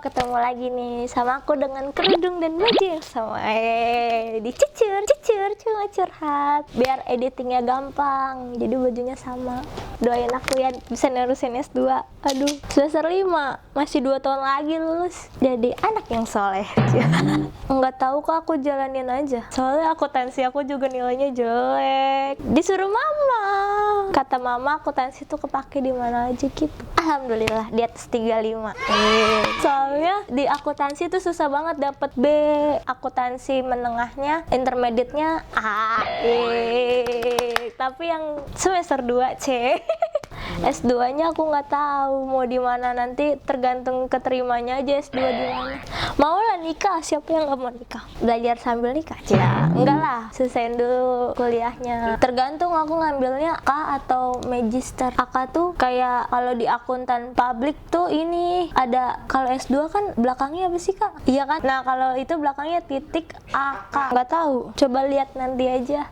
ketemu lagi nih sama aku dengan kerudung dan baju yang sama. Dicecur, cuma curhat biar editingnya gampang. Jadi bajunya sama. Doain aku ya bisa nerusin S2. Aduh, semester 5, masih 2 tahun lagi lulus. Jadi anak yang soleh. Enggak tahu kok aku jalanin aja. Soalnya akuntansi aku juga nilainya jelek. Disuruh mama. Kata mama akuntansi tuh kepake di mana aja gitu. Alhamdulillah di atas 35. Soalnya di akuntansi tuh susah banget dapet B, akuntansi menengahnya, intermediate-nya A. Tapi yang semester 2 C. S2-nya aku nggak tahu mau di mana, nanti tergantung keterimanya aja S2 di mana. Mau lah nikah, siapa yang nggak mau nikah? Belajar sambil nikah aja. Enggak lah, selesaiin dulu kuliahnya. Tergantung aku ngambilnya AK atau magister. AK tuh kayak kalau di akuntan publik tuh ini ada, kalau S2 kan belakangnya apa sih Kak? Iya kan? Nah kalau itu belakangnya titik AK. Nggak tahu. Coba lihat nanti aja.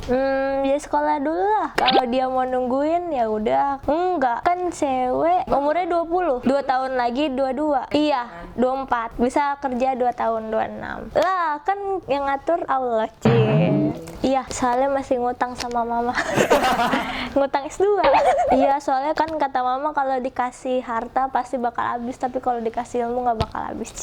Dia sekolah dulu lah. Kalau dia mau nungguin ya udah. Enggak, kan cewek umurnya 20, 2 tahun lagi 22. Iya, 24. Bisa kerja 2 tahun 26. Lah, kan yang ngatur Allah, Iya, soalnya masih ngutang sama mama. Ngutang S2. Iya, soalnya kan kata mama kalau dikasih harta pasti bakal habis, tapi kalau dikasih ilmu nggak bakal habis,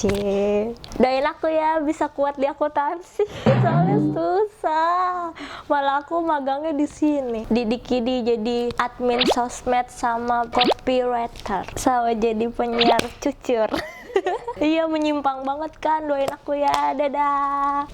Doain aku ya bisa kuat di akuntansi. Soalnya susah. Malah aku magangnya di sini. Di Dikidi jadi admin sosmed sama copywriter. Sama jadi penyiar cucur. Iya, menyimpang banget kan. Doain aku ya. Dadah.